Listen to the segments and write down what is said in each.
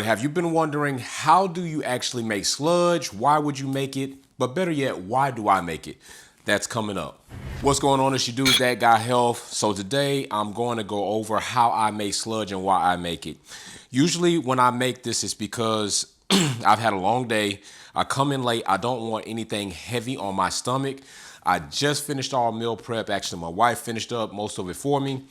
Have you been wondering, how do you actually make sludge? Why would you make it? But better yet, why do I make it? That's coming up. What's going on? It's your dude, That Guy Health. So today I'm going to go over how I make sludge and why I make it. Usually when I make this, it's because I've had a long day. I come in late. I don't want anything heavy on my stomach. I just finished all meal prep. Actually, my wife finished up most of it for me.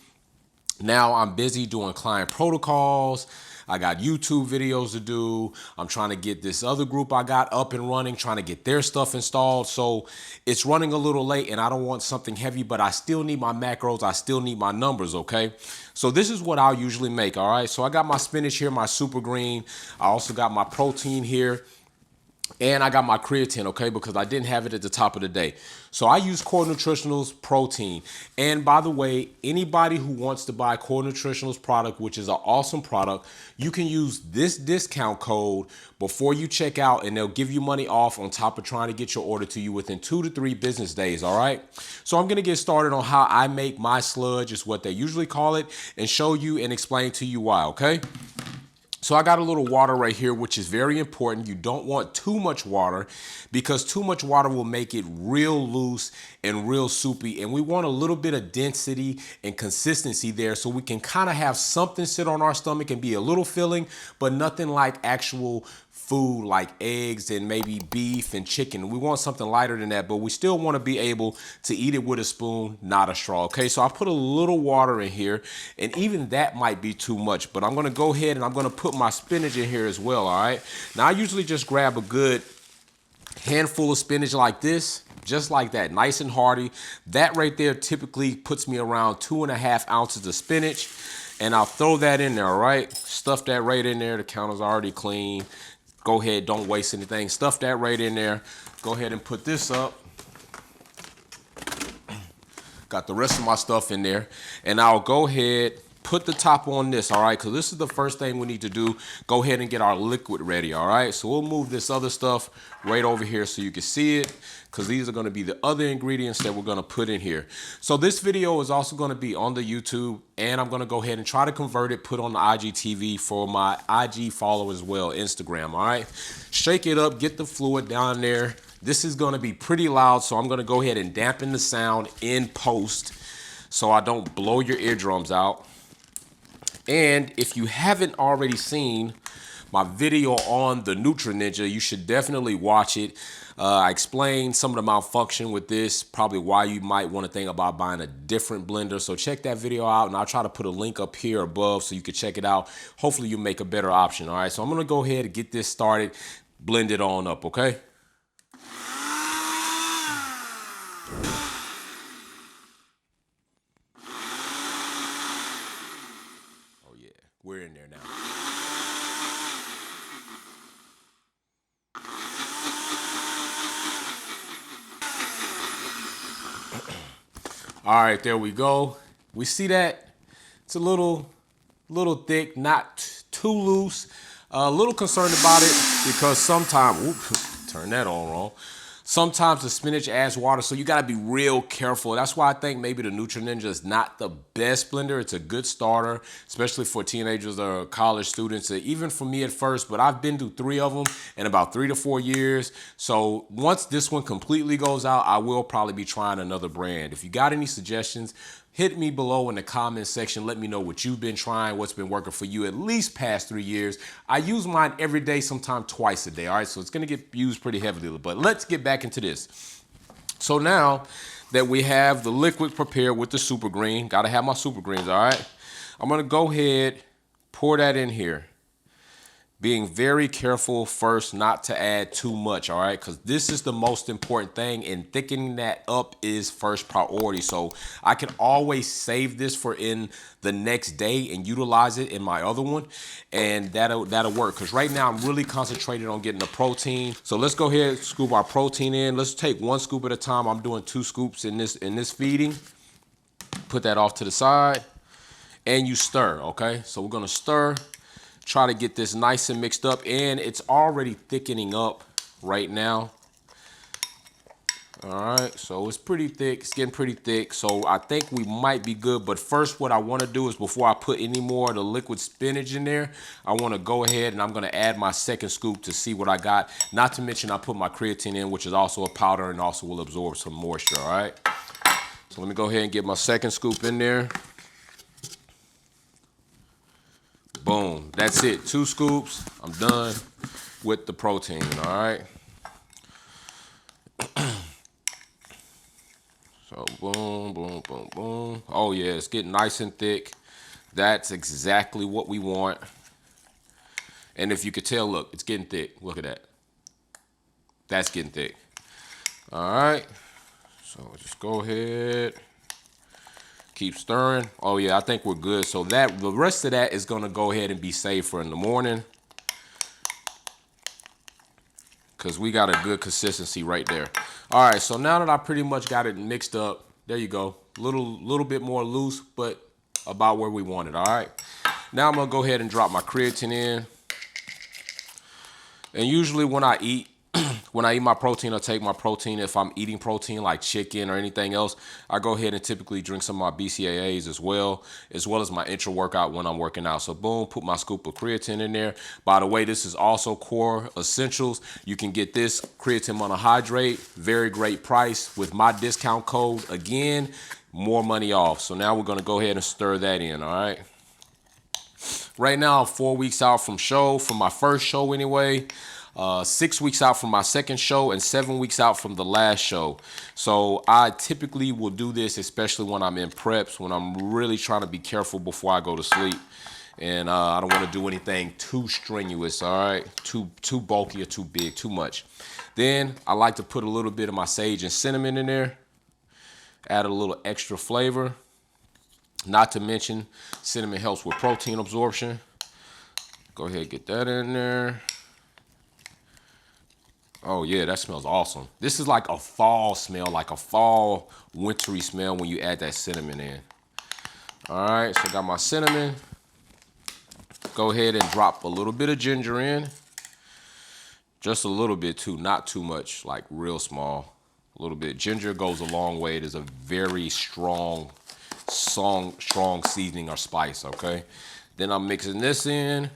Now I'm busy doing client protocols. I got YouTube videos to do. I'm trying to get this other group I got up and running, trying to get their stuff installed. So it's running a little late and I don't want something heavy, but I still need my macros. I still need my numbers, okay? So this is what I'll usually make, all right? So I got my spinach here, my super green. I also got my protein here. And I got my creatine, okay, because I didn't have it at the top of the day. So I use Core Nutritionals protein. And by the way, anybody who wants to buy Core Nutritionals product, which is an awesome product, you can use this discount code before you check out and they'll give you money off on top of trying to get your order to you within 2 to 3 business days, all right? So I'm gonna get started on how I make my sludge, is what they usually call it, and show you and explain to you why, okay? So I got a little water right here, which is very important. You don't want too much water because too much water will make it real loose and real soupy. And we want a little bit of density and consistency there so we can kind of have something sit on our stomach and be a little filling, but nothing like actual food like eggs and maybe beef and chicken. We want something lighter than that, but we still want to be able to eat it with a spoon, not a straw. Okay, so I put a little water in here, and even that might be too much, but I'm going to go ahead and I'm going to put my spinach in here as well. All right, now I usually just grab a good handful of spinach like this, just like that, nice and hearty. That right there typically puts me around 2.5 ounces of spinach, and I'll throw that in there. All right, stuff that right in there. The counter's already clean. Go ahead, don't waste anything. Stuff that right in there. Go ahead and put this up. Got the rest of my stuff in there. And I'll go ahead, put the top on this, all right? Because this is the first thing we need to do. Go ahead and get our liquid ready, all right? So we'll move this other stuff right over here so you can see it, because these are going to be the other ingredients that we're going to put in here. So this video is also going to be on the YouTube, and I'm going to go ahead and try to convert it, put on the IGTV for my IG followers as well, Instagram, all right? Shake it up, get the fluid down there. This is going to be pretty loud, so I'm going to go ahead and dampen the sound in post so I don't blow your eardrums out. And if you haven't already seen my video on the Nutri Ninja, you should definitely watch it. I explained some of the malfunction with this, probably why you might want to think about buying a different blender. So check that video out, and I'll try to put a link up here above so you can check it out. Hopefully you make a better option. All right, so I'm going to go ahead and get this started, blend it on up, okay? Oh yeah, we're in there now. All right, there we go. We see that it's a little thick, not too loose. A little concerned about it because sometimes, turn that on wrong. Sometimes the spinach adds water, so you gotta be real careful. That's why I think maybe the Nutri Ninja is not the best blender. It's a good starter, especially for teenagers or college students, even for me at first, but I've been through 3 of them in about 3 to 4 years. So once this one completely goes out, I will probably be trying another brand. If you got any suggestions, hit me below in the comment section. Let me know what you've been trying, what's been working for you at least past 3 years. I use mine every day, sometimes twice a day, all right? So it's gonna get used pretty heavily, but let's get back into this. So now that we have the liquid prepared with the super green, gotta have my super greens, all right? I'm gonna go ahead, pour that in here. Being very careful first not to add too much, all right? Because this is the most important thing, and thickening that up is first priority. So I can always save this for in the next day and utilize it in my other one, and that'll work. Because right now I'm really concentrated on getting the protein. So let's go ahead and scoop our protein in. Let's take 1 scoop at a time. I'm doing 2 scoops in this feeding. Put that off to the side, and you stir, okay? So we're gonna stir. Try to get this nice and mixed up, and it's already thickening up right now. All right, so it's pretty thick. It's getting pretty thick. So I think we might be good. But first, what I want to do is before I put any more of the liquid spinach in there, I want to go ahead and I'm going to add my second scoop to see what I got. Not to mention I put my creatine in, which is also a powder and also will absorb some moisture, all right? So let me go ahead and get my second scoop in there. Boom, that's it. 2 scoops. I'm done with the protein, all right? So boom, boom, boom, boom. Oh yeah, it's getting nice and thick. That's exactly what we want. And if you could tell, look, it's getting thick. Look at that. That's getting thick. All right. So just go ahead. Keep stirring. Oh yeah, I think we're good. So that the rest of that is gonna go ahead and be saved for in the morning. Because we got a good consistency right there. All right, so now that I pretty much got it mixed up, there you go. Little bit more loose, but about where we want it, all right? Now I'm gonna go ahead and drop my creatine in. And usually when I eat my protein or take my protein, if I'm eating protein like chicken or anything else, I go ahead and typically drink some of my BCAAs as well as my intra workout when I'm working out. So boom, put my scoop of creatine in there. By the way, this is also Core Essentials. You can get this creatine monohydrate, very great price with my discount code. Again, more money off. So now we're gonna go ahead and stir that in, all right? Right now, I'm 4 weeks out from my first show anyway. 6 weeks out from my second show and 7 weeks out from the last show. So I typically will do this, especially when I'm in preps, when I'm really trying to be careful before I go to sleep. And I don't want to do anything too strenuous, all right? Too bulky or too big, too much. Then I like to put a little bit of my sage and cinnamon in there. Add a little extra flavor. Not to mention, cinnamon helps with protein absorption. Go ahead and get that in there. Oh yeah, that smells awesome. This is like a fall smell, like a fall wintry smell when you add that cinnamon in. All right, so got my cinnamon. Go ahead and drop a little bit of ginger in. Just a little bit too, not too much, like real small. A little bit. Ginger goes a long way. It is a very strong seasoning or spice, okay? Then I'm mixing this in.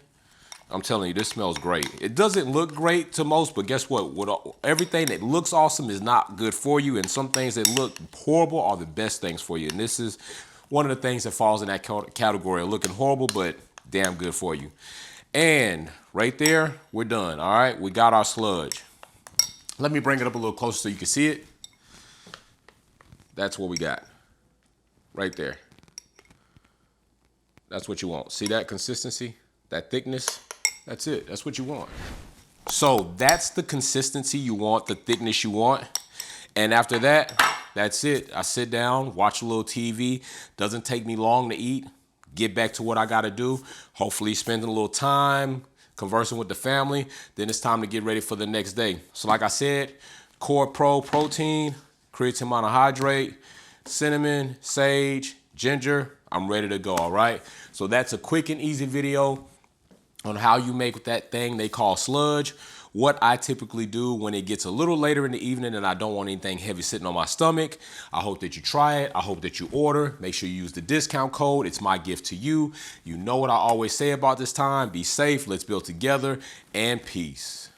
I'm telling you, this smells great. It doesn't look great to most, but guess what? Everything that looks awesome is not good for you, and some things that look horrible are the best things for you. And this is one of the things that falls in that category of looking horrible, but damn good for you. And right there, we're done, all right? We got our sludge. Let me bring it up a little closer so you can see it. That's what we got right there. That's what you want. See that consistency, that thickness? That's it. That's what you want. So that's the consistency you want, the thickness you want. And after that, that's it. I sit down, watch a little TV. Doesn't take me long to eat. Get back to what I got to do. Hopefully spending a little time conversing with the family. Then it's time to get ready for the next day. So like I said, Core Pro protein, creatine monohydrate, cinnamon, sage, ginger. I'm ready to go, all right? So that's a quick and easy video on how you make that thing they call sludge. What I typically do when it gets a little later in the evening and I don't want anything heavy sitting on my stomach. I hope that you try it. I hope that you order. Make sure you use the discount code. It's my gift to you. You know what I always say about this time. Be safe. Let's build together. And peace.